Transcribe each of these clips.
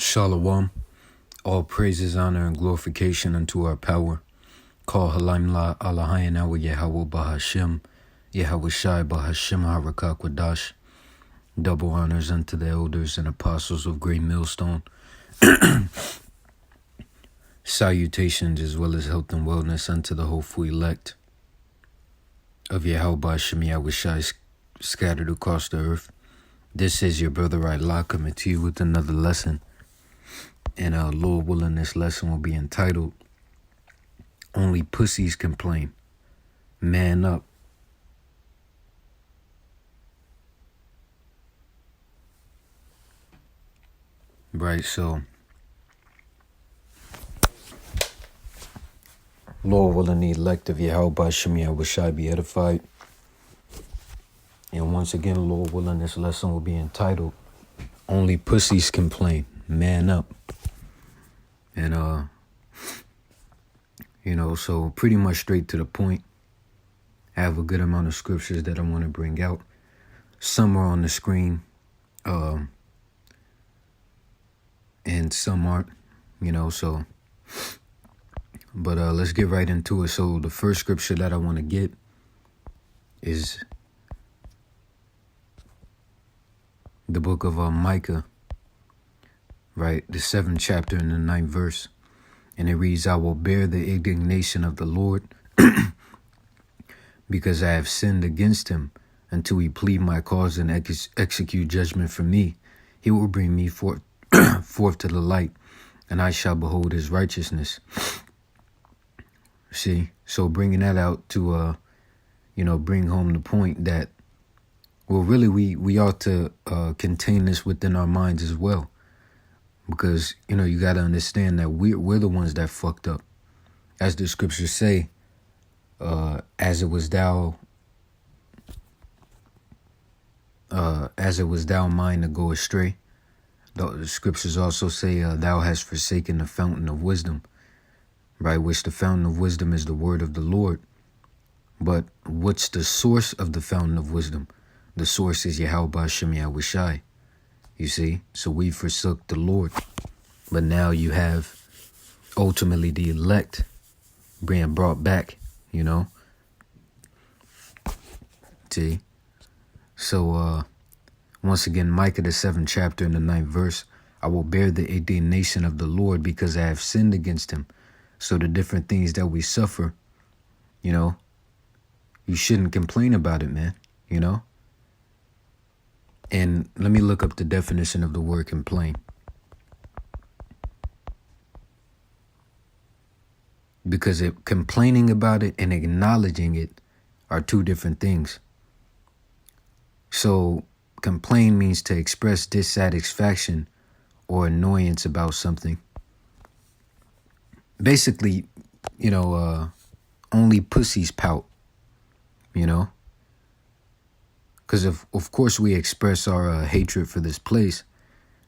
Shalom. All praises, honor, and glorification unto our power. Call Halim La Alahayan Awa Yahweh Bahashim, Yahweh Shai Bahashim Harakak Wadash. Double honors unto the elders and apostles of Great Millstone. Salutations as well as health and wellness unto the hopeful elect of Yahweh Bahashim Yahweh Shai scattered across the earth. This is your brother Allah coming to you with another lesson. And Lord willing, this lesson will be entitled, Only Pussies Complain. Man up. Right, so Lord willing, the elect of Yahweh Bahashim Yahweh Shai be edified. And once again, Lord willing, this lesson will be entitled, Only Pussies Complain. Man up. And, so pretty much straight to the point. I have a good amount of scriptures that I want to bring out. Some are on the screen, and some aren't, but let's get right into it. So the first scripture that I want to get is the book of Micah, right? The 7th chapter and the 9th verse. And it reads, I will bear the indignation of the Lord because I have sinned against him until he plead my cause and execute judgment for me. He will bring me forth to the light, and I shall behold his righteousness. See, so bringing that out to, bring home the point that, well, really, we ought to contain this within our minds as well. Because, you got to understand that we're the ones that fucked up. As the scriptures say, as it was thou mine to go astray. The scriptures also say, thou hast forsaken the fountain of wisdom, right? Which the fountain of wisdom is the word of the Lord. But what's the source of the fountain of wisdom? The source is Yahweh Bahashim Yahweh Shai. You see, so we forsook the Lord, but now you have ultimately the elect being brought back, See, so once again, Micah the 7th chapter and the 9th verse, I will bear the indignation of the Lord because I have sinned against him. So the different things that we suffer, you shouldn't complain about it, man, And let me look up the definition of the word complain. Because complaining about it and acknowledging it are two different things. So complain means to express dissatisfaction or annoyance about something. Basically, only pussies pout, Because of course we express our hatred for this place,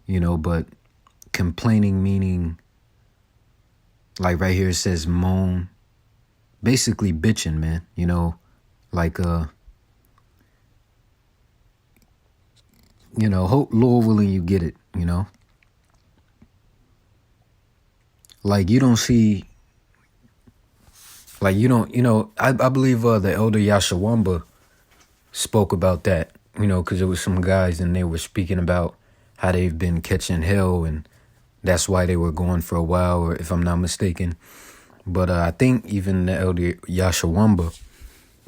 but complaining meaning, like right here it says moan, basically bitching, man, hope Lord willing you get it, Like you don't see, like I believe the elder Yashawamba spoke about that, because there was some guys and they were speaking about how they've been catching hell and that's why they were gone for a while, or if I'm not mistaken. But I think even the elder Yashawamba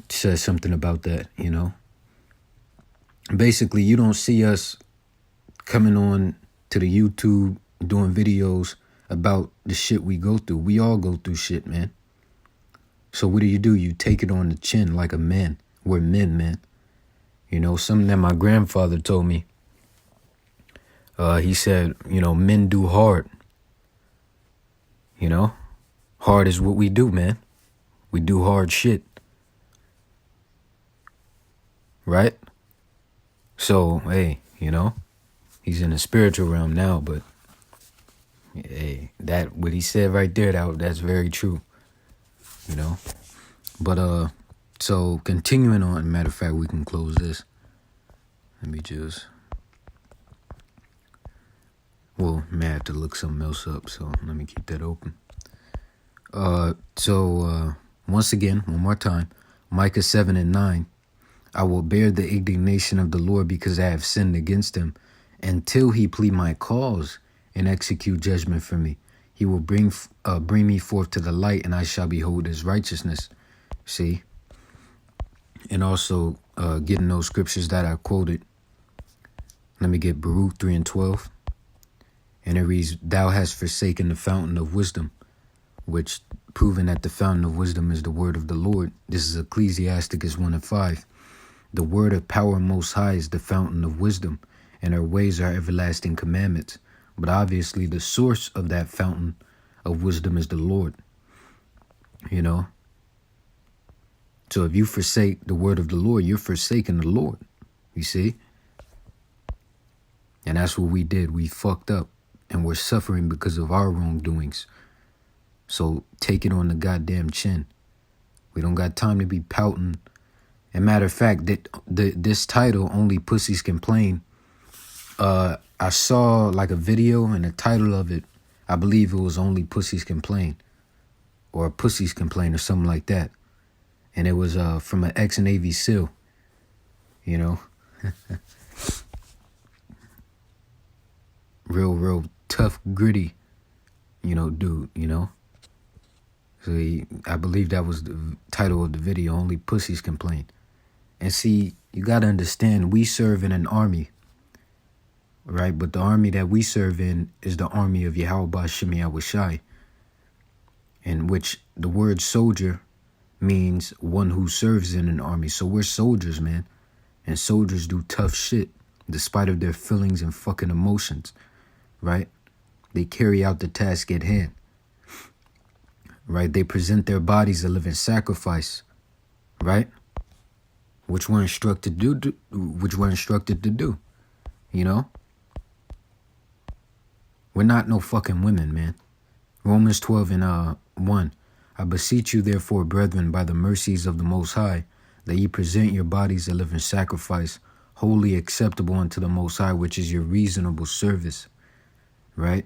says something about that, Basically, you don't see us coming on to the YouTube doing videos about the shit we go through. We all go through shit, man. So what do? You take it on the chin like a man. We're men, man. Something that my grandfather told me. He said, men do hard. Hard is what we do, man. We do hard shit. Right? So, hey, he's in the spiritual realm now, but hey, that what he said right there, that's very true. But so continuing on, matter of fact, we can close this. Let me just Well, may have to look something else up, so let me keep that open. Once again, one more time, Micah 7:9. I will bear the indignation of the Lord because I have sinned against him, until he plead my cause and execute judgment for me. He will bring me forth to the light, and I shall behold his righteousness. See? And also, getting those scriptures that I quoted. Let me get Baruch 3:12. And it reads, thou hast forsaken the fountain of wisdom, which proving that the fountain of wisdom is the word of the Lord. This is Ecclesiasticus 1:5. The word of power most high is the fountain of wisdom, and her ways are everlasting commandments. But obviously the source of that fountain of wisdom is the Lord. You know? So if you forsake the word of the Lord, you're forsaking the Lord. You see? And that's what we did. We fucked up, and we're suffering because of our wrongdoings. So take it on the goddamn chin. We don't got time to be pouting. And matter of fact, this title, Only Pussies Complain, I saw like a video, and the title of it, I believe it was Only Pussies Complain, or Pussies Complain, or something like that. And it was from an ex-Navy SEAL, you know. real tough, gritty, you know, dude, you know. So I believe that was the title of the video, Only Pussies Complain. And see, you got to understand, we serve in an army, right? But the army that we serve in is the army of Yahweh Ba'Shem Yahushai, in which the word soldier means one who serves in an army. So we're soldiers, man. And soldiers do tough shit, despite of their feelings and fucking emotions, right? They carry out the task at hand, right? They present their bodies a living sacrifice, right? Which we're instructed to do, you know? We're not no fucking women, man. Romans 12:1. I beseech you, therefore, brethren, by the mercies of the Most High, that ye present your bodies a living sacrifice, wholly acceptable unto the Most High, which is your reasonable service, right?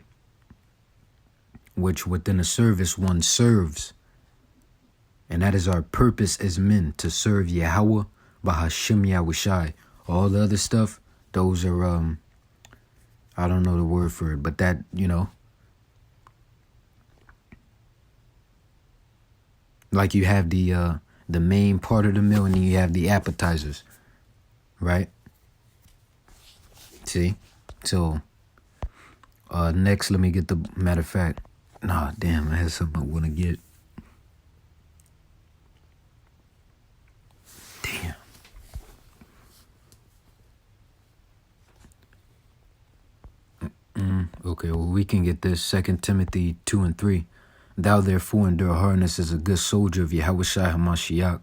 Which within a service one serves. And that is our purpose as men, to serve Yahweh Ba'Shem Yahushai. All the other stuff, those are, I don't know the word for it, but that, you know, like you have the main part of the meal, and then you have the appetizers, right? See? So, next, let me get the, matter of fact, nah, damn, I had something I want to get. Damn. Okay, well, we can get this. 2 Timothy 2:3. Thou therefore endure hardness as a good soldier of Yahushua HaMashiach.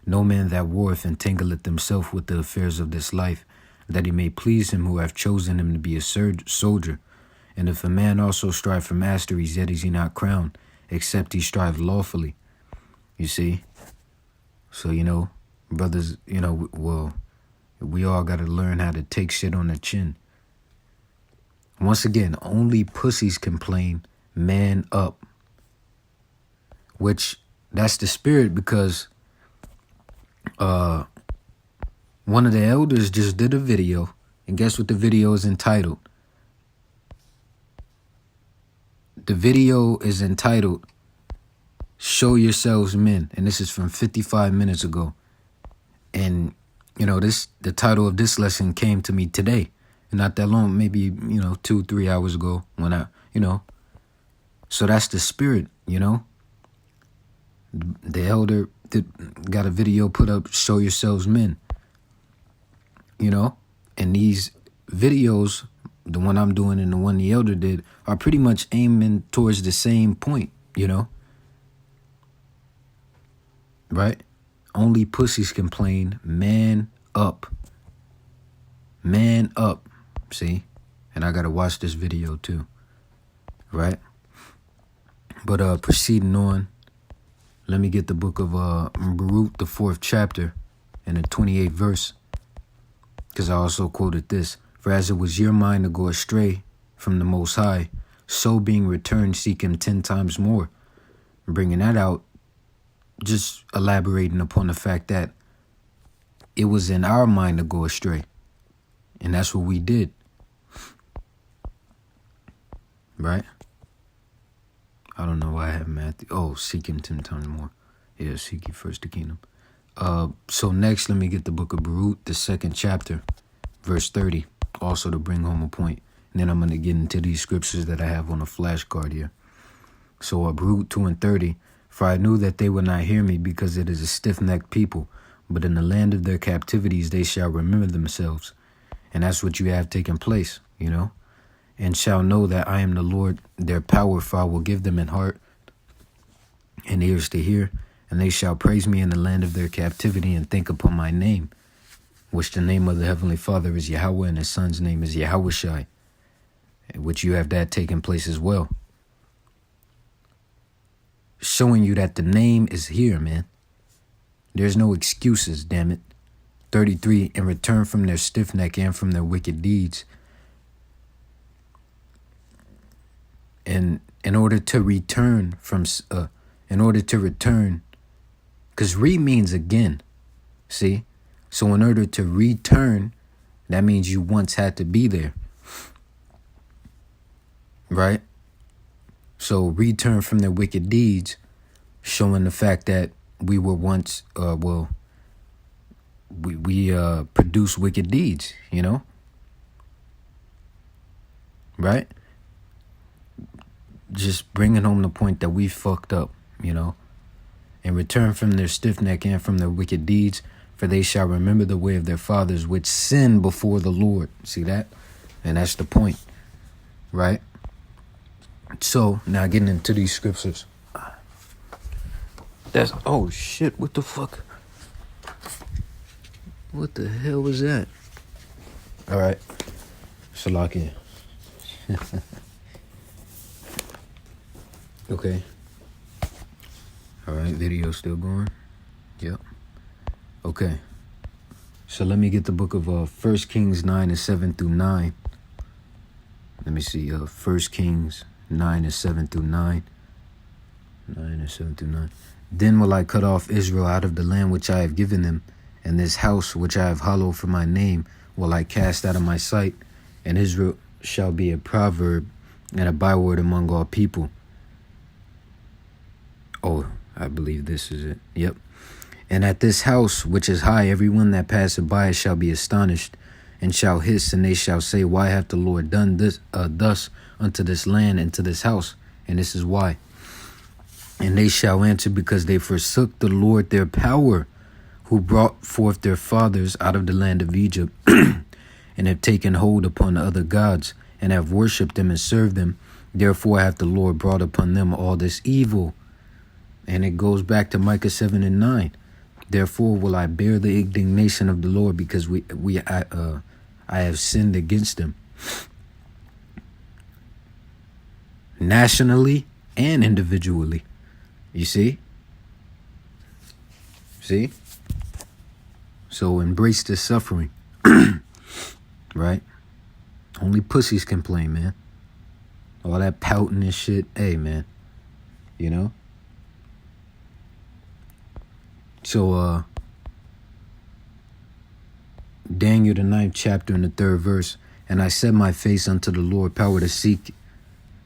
No man that warreth entangleth himself with the affairs of this life, that he may please him who hath chosen him to be a soldier. And if a man also strive for masteries, yet is he not crowned, except he strive lawfully. You see? So, you know, brothers, you know, well, we all got to learn how to take shit on the chin. Once again, only pussies complain, man up. Which, that's the spirit, because one of the elders just did a video, and guess what the video is entitled? The video is entitled, Show Yourselves Men, and this is from 55 minutes ago. And, you know, the title of this lesson came to me today, and not that long, maybe, you know, 2-3 hours ago, when I, you know. So that's the spirit, you know. The elder got a video put up, Show Yourselves Men, you know. And these videos, the one I'm doing and the one the elder did, are pretty much aiming towards the same point, you know. Right? Only pussies complain, man up. Man up. See? And I gotta watch this video too. Right? But proceeding on, let me get the book of Baruch, the 4th chapter, and the 28th verse. Because I also quoted this. For as it was your mind to go astray from the Most High, so being returned seek him 10 times more. Bringing that out, just elaborating upon the fact that it was in our mind to go astray. And that's what we did. Right? I don't know why I have Matthew. Oh, seek him 10 times more. Yeah, seek ye first the kingdom. So next, let me get the book of Baruch, the 2nd chapter, verse 30, also to bring home a point. And then I'm going to get into these scriptures that I have on a flashcard here. So Baruch 2 and 30, for I knew that they would not hear me because it is a stiff-necked people, but in the land of their captivities they shall remember themselves. And that's what you have taken place, you know, and shall know that I am the Lord, their power, for I will give them an heart and ears to hear, and they shall praise me in the land of their captivity and think upon my name, which the name of the Heavenly Father is Yahweh, and his son's name is Yahushai, which you have that taking place as well. Showing you that the name is here, man. There's no excuses, damn it. 33, in return from their stiff neck and from their wicked deeds. And in order to return, because re means again, see? So in order to return, that means you once had to be there, right? So return from their wicked deeds, showing the fact that we were once, we produced wicked deeds, you know? Right? Just bringing home the point that we fucked up, you know? In return from their stiff neck and from their wicked deeds, for they shall remember the way of their fathers, which sinned before the Lord. See that? And that's the point, right? So, now getting into these scriptures. Oh shit, what the fuck? What the hell was that? All right, Salakia. Okay. All right, video still going? Yep. Okay. So let me get the book of 1 Kings 9 and 7 through 9. Let me see, 1 Kings 9 and 7 through 9. 9 and 7 through 9. Then will I cut off Israel out of the land which I have given them, and this house which I have hallowed for my name will I cast out of my sight, and Israel shall be a proverb and a byword among all people. Oh, I believe this is it. Yep. And at this house which is high, everyone that passeth by it shall be astonished, and shall hiss, and they shall say, why hath the Lord done this thus unto this land and to this house? And this is why. And they shall answer, because they forsook the Lord their power, who brought forth their fathers out of the land of Egypt, and have taken hold upon other gods, and have worshipped them and served them. Therefore hath the Lord brought upon them all this evil. And it goes back to Micah 7 and 9. Therefore will I bear the indignation of the Lord, because I have sinned against them. Nationally and individually. You see? See? So embrace the suffering. Right? Only pussies complain, man. All that pouting and shit. Hey, man. You know? So, Daniel, the 9th chapter and the 3rd verse. And I set my face unto the Lord, power to seek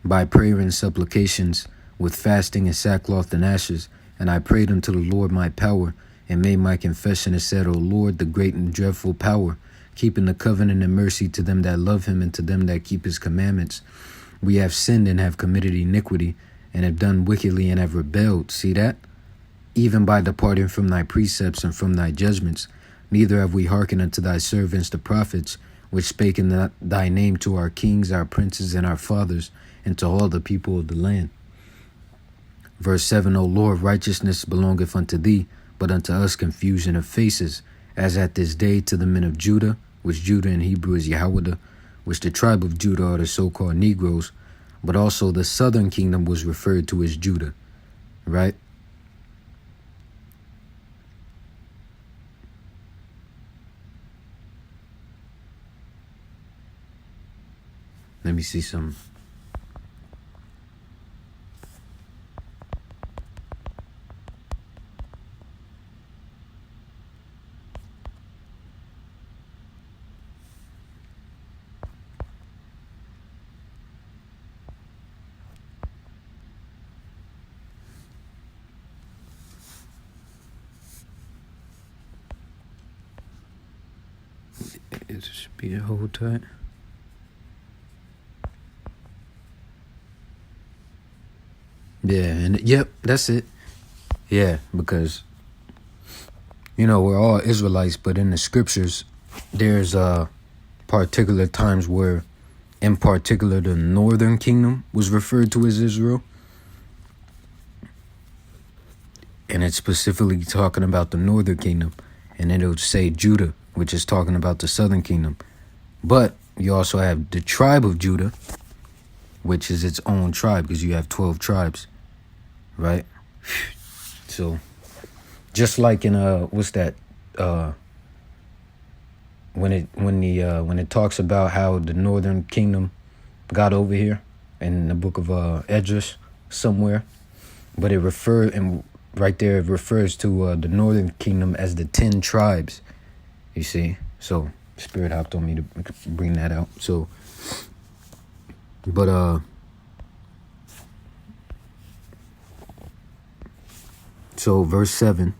by prayer and supplications, with fasting and sackcloth and ashes. And I prayed unto the Lord my power, and made my confession, and said, O Lord, the great and dreadful power, keeping the covenant and mercy to them that love him, and to them that keep his commandments. We have sinned and have committed iniquity, and have done wickedly and have rebelled. See that? Even by departing from thy precepts and from thy judgments. Neither have we hearkened unto thy servants the prophets, which spake in thy name to our kings, our princes, and our fathers, and to all the people of the land. Verse 7, O Lord, righteousness belongeth unto thee, but unto us confusion of faces, as at this day to the men of Judah, which Judah in Hebrew is Yahweh, which the tribe of Judah are the so-called Negroes, but also the southern kingdom was referred to as Judah, right? Let me see some. It should be a whole tight. Yeah, and yep, that's it. Yeah, because we're all Israelites, but in the scriptures, there's particular times where, in particular, the northern kingdom was referred to as Israel, and it's specifically talking about the northern kingdom, and then it would say Judah, which is talking about the southern kingdom. But you also have the tribe of Judah, which is its own tribe, because you have 12 tribes, right? So, just like in what's that? When it talks about how the northern kingdom got over here in the book of Esdras somewhere, but it right there it refers to the northern kingdom as the 10 tribes. You see, so Spirit hopped on me to bring that out. So, but so verse 7.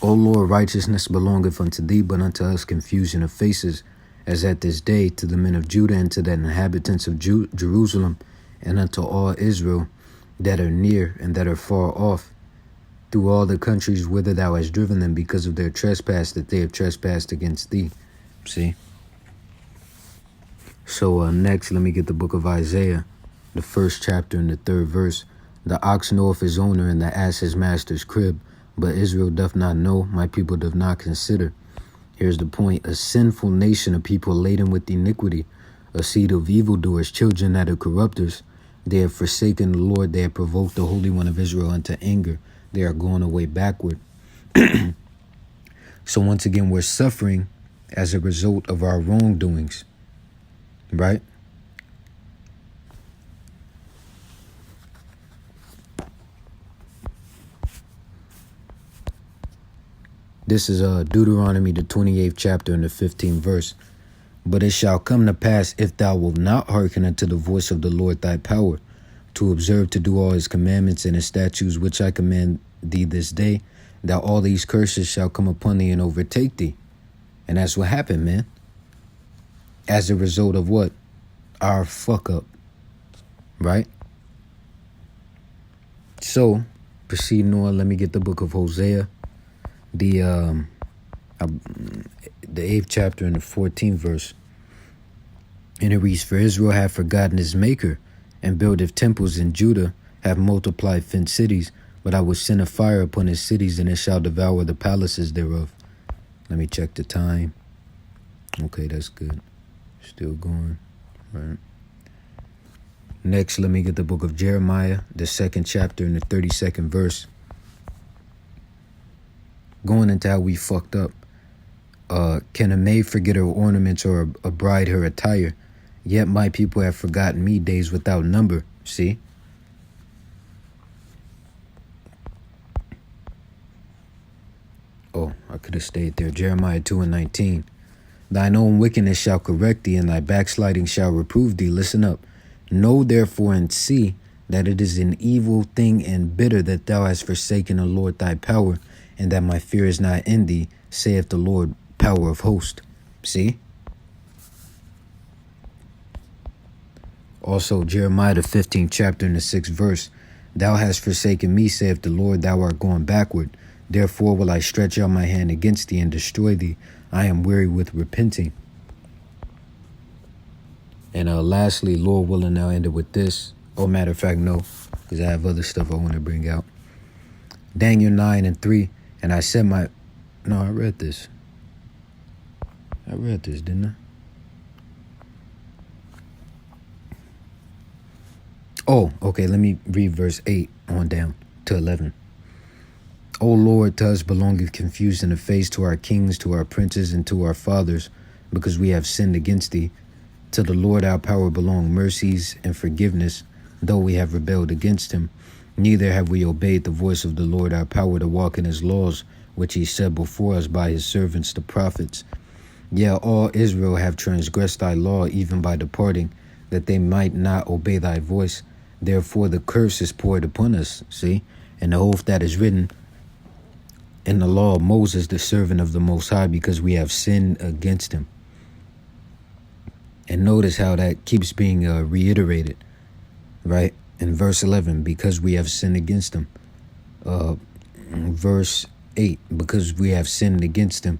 O Lord, righteousness belongeth unto thee, but unto us confusion of faces, as at this day to the men of Judah and to the inhabitants of Jerusalem, and unto all Israel that are near and that are far off, through all the countries whither thou hast driven them, because of their trespass that they have trespassed against thee. See? So next, let me get the book of Isaiah, the 1st chapter and the 3rd verse. The ox knoweth his owner, and the ass his master's crib. But Israel doth not know, my people doth not consider. Here's the point. A sinful nation, a people laden with iniquity, a seed of evildoers, children that are corrupters. They have forsaken the Lord, they have provoked the Holy One of Israel unto anger. They are going away backward. So once again, we're suffering as a result of our wrongdoings, right? This is Deuteronomy, the 28th chapter and the 15th verse. But it shall come to pass, if thou wilt not hearken unto the voice of the Lord thy power, to observe to do all his commandments and his statutes which I command thee this day, that all these curses shall come upon thee and overtake thee. And that's what happened, man. As a result of what? Our fuck up. Right? So, proceeding on, let me get the book of Hosea. The 8th chapter and the 14th verse. And it reads, For Israel hath forgotten his maker, and buildeth temples in Judah, have multiplied fenced cities, but I will send a fire upon his cities, and it shall devour the palaces thereof. Let me check the time. Okay, that's good. Still going. Right. Next, let me get the book of Jeremiah, the 2nd chapter and the 32nd verse. Going into how we fucked up. Can a maid forget her ornaments, or a bride her attire? Yet my people have forgotten me days without number. See? Oh, I could have stayed there. Jeremiah 2:19. Thine own wickedness shall correct thee, and thy backsliding shall reprove thee. Listen up. Know therefore and see that it is an evil thing and bitter that thou hast forsaken the Lord thy power, and that my fear is not in thee, saith the Lord, power of hosts. See? Also, Jeremiah the 15th chapter and the 6th verse. Thou hast forsaken me, saith the Lord, thou art gone backward. Therefore will I stretch out my hand against thee and destroy thee. I am weary with repenting. And lastly, Lord willing, I'll end it with this. Oh, matter of fact, no, because I have other stuff I want to bring out. Daniel 9:3. And I said I read this. I read this, didn't I? Oh, okay, let me read verse 8 on down to 11. O Lord, to us belongeth confusion of face, to our kings, to our princes, and to our fathers, because we have sinned against thee. To the Lord our power belong mercies and forgiveness, though we have rebelled against him. Neither have we obeyed the voice of the Lord our power to walk in his laws, which he set before us by his servants the prophets. Yea, all Israel have transgressed thy law, even by departing, that they might not obey thy voice. Therefore the curse is poured upon us, see? And the oath that is written in the law of Moses, the servant of the Most High, because we have sinned against him. And notice how that keeps being reiterated, right? In verse 11, because we have sinned against him. Verse 8, because we have sinned against him.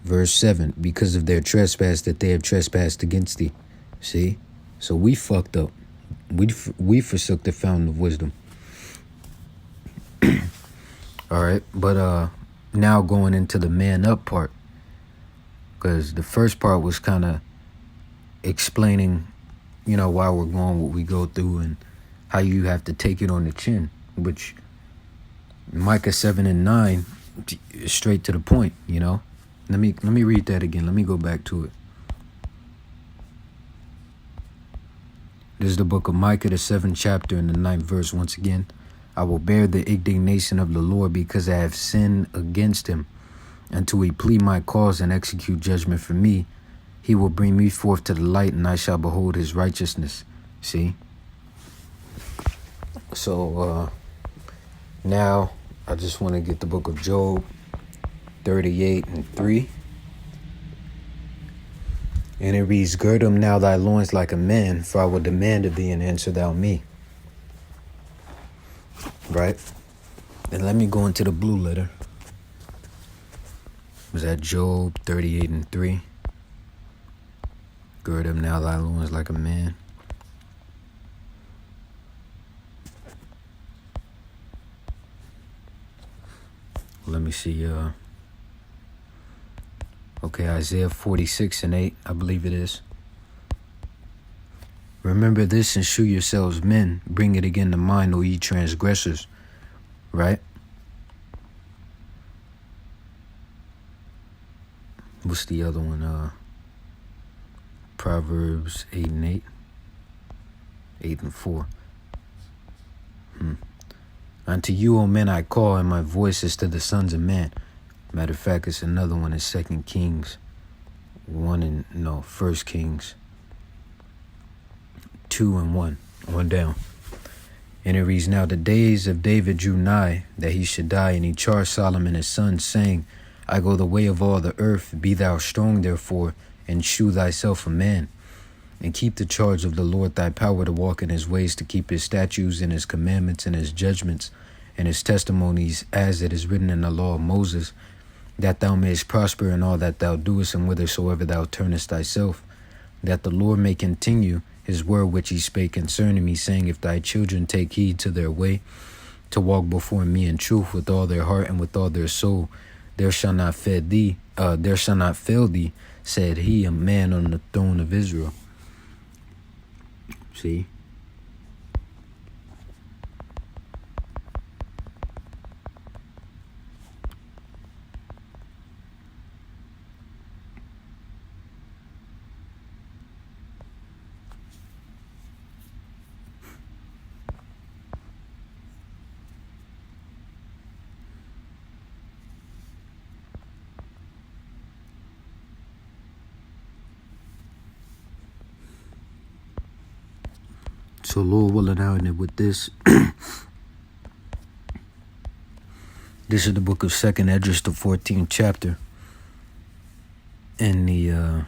Verse 7, because of their trespass that they have trespassed against thee. See? So we fucked up. We forsook the fountain of wisdom. All right, but now going into the man up part. Because the first part was kind of explaining, why we're going, what we go through, and how you have to take it on the chin, which Micah 7 and 9 is straight to the point, Let me read that again. Let me go back to it. This is the book of Micah, the 7th chapter and the 9th verse once again. I will bear the indignation of the Lord because I have sinned against him. Until he plead my cause and execute judgment for me, he will bring me forth to the light, and I shall behold his righteousness. See? So now I just want to get the book of Job 38 and 3. And it reads, gird them now thy loins like a man, for I will demand of thee, and answer thou me. Right? And let me go into the blue letter. Was that Job 38 and 3? Gird them now thy loins like a man. Let me see. Okay, Isaiah 46 and 8, I believe it is. Remember this and shew yourselves men. Bring it again to mind, O ye transgressors. Right? What's the other one? Proverbs 8 and 8. 8 and 4. Unto you, O men, I call, and my voice is to the sons of man. Matter of fact, it's another one in 2 Kings. 1 Kings 2 and 1. On down. And it reads, now the days of David drew nigh, that he should die, and he charged Solomon his son, saying, I go the way of all the earth, be thou strong therefore, and shew thyself a man. And keep the charge of the Lord thy power to walk in his ways, to keep his statutes and his commandments and his judgments and his testimonies, as it is written in the law of Moses, that thou mayest prosper in all that thou doest, and whithersoever thou turnest thyself, that the Lord may continue his word which he spake concerning me, saying, if thy children take heed to their way, to walk before me in truth with all their heart and with all their soul, there shall not fail thee, said he, a man on the throne of Israel. See? So Lord willing out, and with this, this is the book of 2nd Esdras, the 14th chapter, and the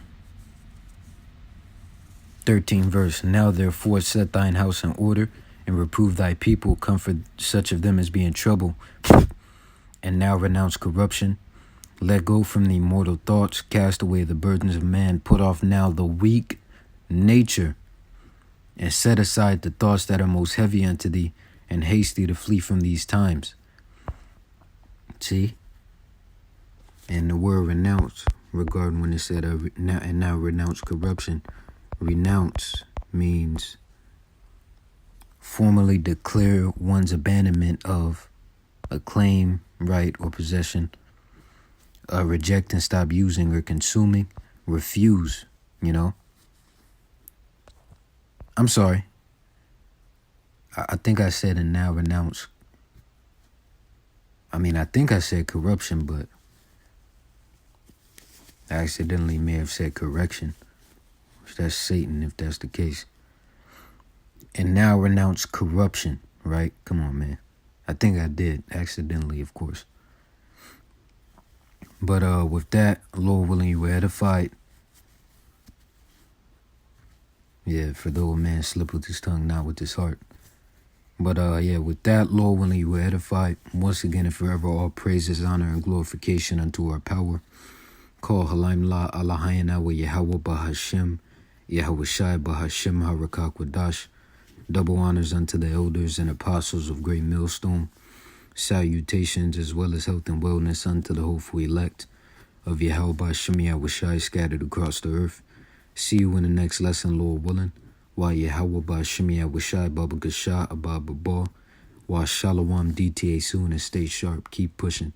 13th verse. Now therefore set thine house in order, and reprove thy people, comfort such of them as be in trouble, and now renounce corruption. Let go from the mortal thoughts, cast away the burdens of man, put off now the weak nature, and set aside the thoughts that are most heavy unto thee, and haste thee to flee from these times. See? And the word renounce, regarding when it said, now renounce corruption. Renounce means formally declare one's abandonment of a claim, right, or possession. Reject and stop using or consuming. Refuse, I'm sorry. I think I said and now renounce. I think I said corruption, but I accidentally may have said correction. That's Satan if that's the case. And now renounce corruption, right? Come on, man. I think I did, accidentally, of course. But with that, Lord willing, you were edified. Yeah, for though a man slip with his tongue, not with his heart. But yeah, with that, Lord willing, you were edified. Once again and forever, all praises, honor, and glorification unto our power. Call Halaim La Allahayana wa Yahweh Bahashem, Yahweh Shai Bahashem Harakak Wadash. Double honors unto the elders and apostles of Great Millstone. Salutations as well as health and wellness unto the hopeful elect of Yahweh Bahashem Yahweh Shai scattered across the earth. See you in the next lesson, Lord willing. Wa Yahweh Bahashem Yahweh Shai Baba Gasha Abba Baba. Wa Shalom DTA soon and stay sharp. Keep pushing.